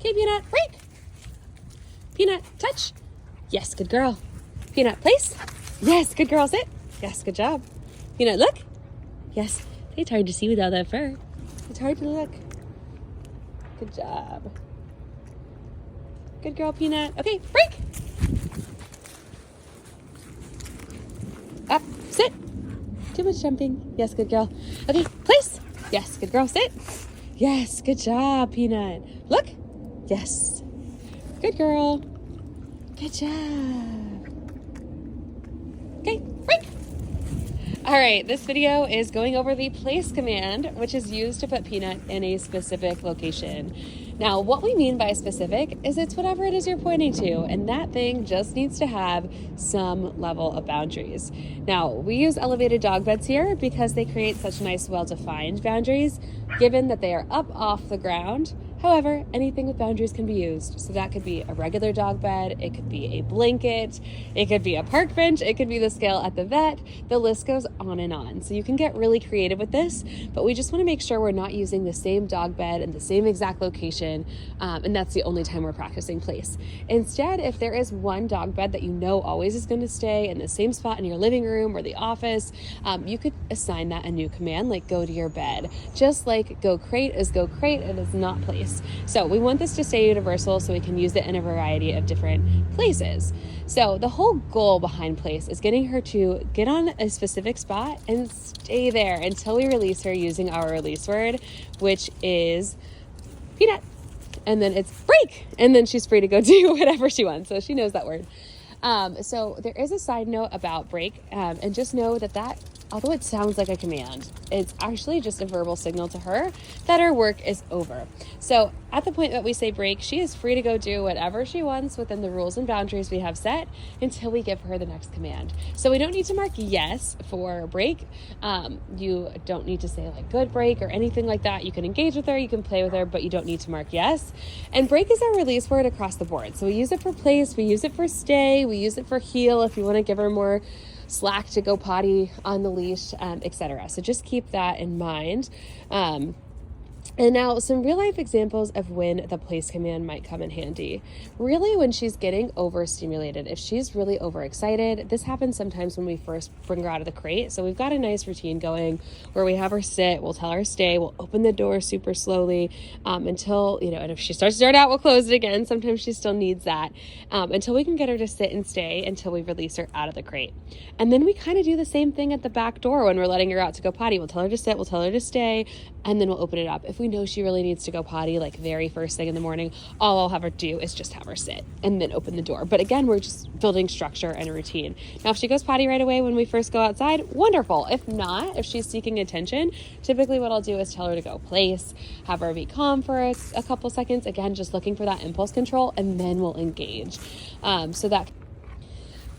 Okay, Peanut, break. Peanut, touch. Yes, good girl. Peanut, place. Yes, good girl, sit. Yes, good job. Peanut, look. Yes, it's hard to see with all that fur. It's hard to look. Good job. Good girl, Peanut. Okay, break. Up, sit. Too much jumping. Yes, good girl. Okay, place. Yes, good girl, sit. Yes, good job, Peanut. Look. Yes. Good girl. Good job. Okay, break. All right, this video is going over the place command, which is used to put Peanut in a specific location. Now, what we mean by specific is it's whatever it is you're pointing to, and that thing just needs to have some level of boundaries. Now, we use elevated dog beds here because they create such nice, well-defined boundaries, given that they are up off the ground. However, anything with boundaries can be used. So that could be a regular dog bed, it could be a blanket, it could be a park bench, it could be the scale at the vet. The list goes on and on. So you can get really creative with this, but we just want to make sure we're not using the same dog bed in the same exact location, and that's the only time we're practicing place. Instead, if there is one dog bed that you know always is going to stay in the same spot in your living room or the office, you could assign that a new command like go to your bed. Just like go crate is go crate, it is not place. So we want this to stay universal so we can use it in a variety of different places. So the whole goal behind place is getting her to get on a specific spot and stay there until we release her using our release word, which is Peanut. And then it's break. And then she's free to go do whatever she wants. So she knows that word. So there is a side note about break, and just know that although it sounds like a command, it's actually just a verbal signal to her that her work is over. So at the point that we say break, she is free to go do whatever she wants within the rules and boundaries we have set until we give her the next command. So we don't need to mark yes for break. You don't need to say like good break or anything like that. You can engage with her, you can play with her, but you don't need to mark yes. And break is our release word across the board. So we use it for place, we use it for stay, we use it for heel if you want to give her more slack to go potty on the leash, etc. So just keep that in mind. And now some real life examples of when the place command might come in handy. Really when she's getting overstimulated, if she's really overexcited, this happens sometimes when we first bring her out of the crate. So we've got a nice routine going where we have her sit, we'll tell her stay, we'll open the door super slowly until, and if she starts to start out, we'll close it again. Sometimes she still needs that until we can get her to sit and stay until we release her out of the crate. And then we kind of do the same thing at the back door when we're letting her out to go potty. We'll tell her to sit, we'll tell her to stay, and then we'll open it up. If we know she really needs to go potty, like very first thing in the morning, all I'll have her do is just have her sit and then open the door. But again, we're just building structure and a routine. Now, if she goes potty right away when we first go outside, wonderful. If not, if she's seeking attention, typically what I'll do is tell her to go place, have her be calm for a couple seconds. Again, just looking for that impulse control, and then we'll engage.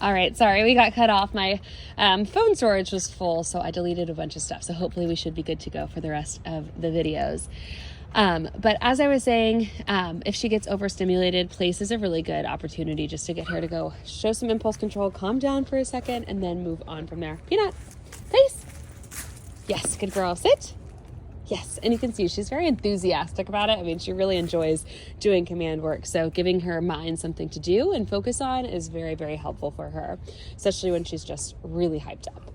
All right, sorry, we got cut off. My phone storage was full, so I deleted a bunch of stuff. So hopefully we should be good to go for the rest of the videos. But as I was saying, if she gets overstimulated, place is a really good opportunity just to get her to go show some impulse control, calm down for a second, and then move on from there. Peanut, place. Yes, good girl, sit. Yes, and you can see she's very enthusiastic about it. I mean, she really enjoys doing command work. So giving her mind something to do and focus on is very, very helpful for her, especially when she's just really hyped up.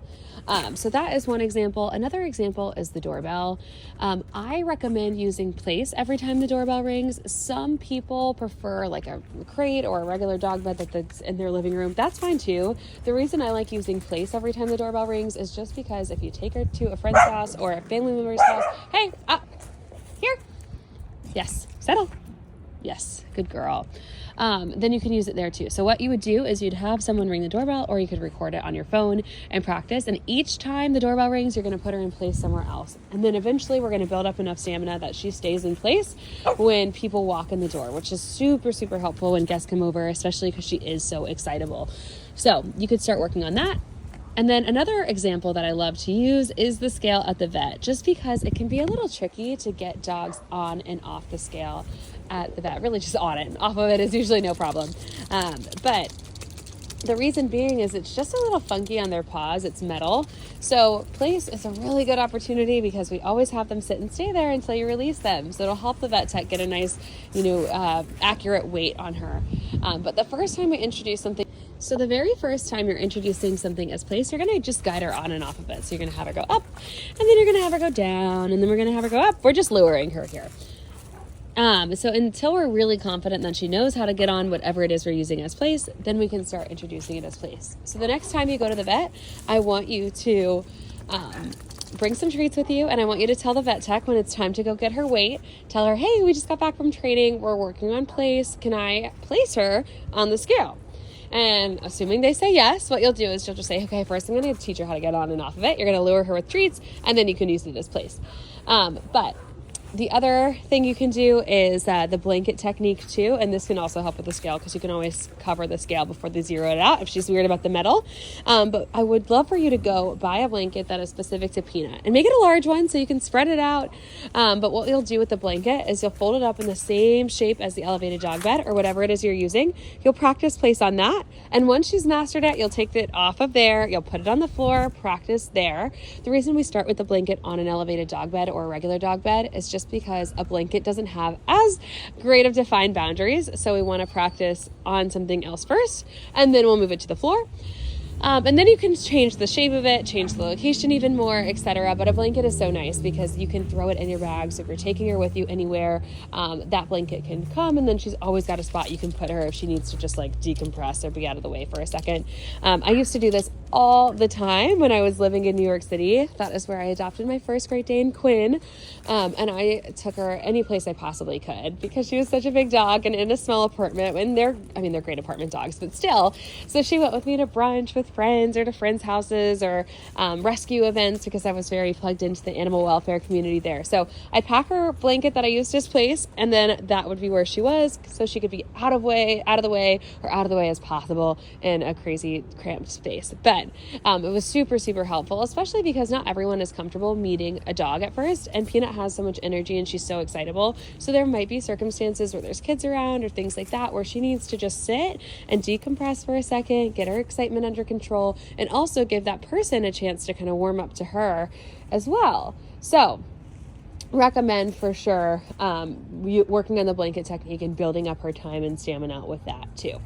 So that is one example. Another example is the doorbell. I recommend using place every time the doorbell rings. Some people prefer like a crate or a regular dog bed that's in their living room. That's fine too. The reason I like using place every time the doorbell rings is just because if you take her to a friend's house or a family member's house, hey, up, here, yes, settle, yes, good girl. Then you can use it there too. So what you would do is you'd have someone ring the doorbell, or you could record it on your phone and practice. And each time the doorbell rings, you're going to put her in place somewhere else. And then eventually we're going to build up enough stamina that she stays in place when people walk in the door, which is super, super helpful when guests come over, especially because she is so excitable. So you could start working on that. And then another example that I love to use is the scale at the vet, just because it can be a little tricky to get dogs on and off the scale at the vet. Really just on it. Off of it is usually no problem. But The reason being is it's just a little funky on their paws. It's metal. So place is a really good opportunity because we always have them sit and stay there until you release them. So it'll help the vet tech get a nice, accurate weight on her. But the first time we introduce something, so the very first time you're introducing something as place, you're going to just guide her on and off of it. So you're going to have her go up, and then you're going to have her go down, and then we're going to have her go up. We're just luring her here. So until we're really confident that she knows how to get on whatever it is we're using as place, then we can start introducing it as place. So the next time you go to the vet, I want you to bring some treats with you, and I want you to tell the vet tech when it's time to go get her weight. Tell her, hey, we just got back from training. We're working on place. Can I place her on the scale? And assuming they say yes, what you'll do is you'll just say, okay, first I'm going to teach her how to get on and off of it. You're going to lure her with treats, and then you can use it as place. But the other thing you can do is the blanket technique too, and this can also help with the scale because you can always cover the scale before they zero it out if she's weird about the metal. But I would love for you to go buy a blanket that is specific to Peanut and make it a large one so you can spread it out. But what you'll do with the blanket is you'll fold it up in the same shape as the elevated dog bed or whatever it is you're using. You'll practice place on that, and once she's mastered it, you'll take it off of there, you'll put it on the floor, practice there. The reason we start with the blanket on an elevated dog bed or a regular dog bed is just because a blanket doesn't have as great of defined boundaries. So we want to practice on something else first, and then we'll move it to the floor. And then you can change the shape of it, change the location even more, etc. But a blanket is so nice because you can throw it in your bag. So if you're taking her with you anywhere, that blanket can come, and then she's always got a spot you can put her if she needs to just like decompress or be out of the way for a second. I used to do this all the time when I was living in New York City. That is where I adopted my first Great Dane, Quinn. And I took her any place I possibly could because she was such a big dog and in a small apartment. And they're great apartment dogs, but still. So she went with me to brunch with friends or to friends' houses or rescue events because I was very plugged into the animal welfare community there. So I'd pack her blanket that I used as place, and then that would be where she was, so she could be out of the way as possible in a crazy cramped space. But it was super, super helpful, especially because not everyone is comfortable meeting a dog at first, and Peanut has so much energy and she's so excitable. So there might be circumstances where there's kids around or things like that where she needs to just sit and decompress for a second, get her excitement under control, and also give that person a chance to kind of warm up to her as well. So recommend for sure working on the blanket technique and building up her time and stamina with that too.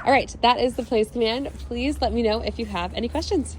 All right, that is the place command. Please let me know if you have any questions.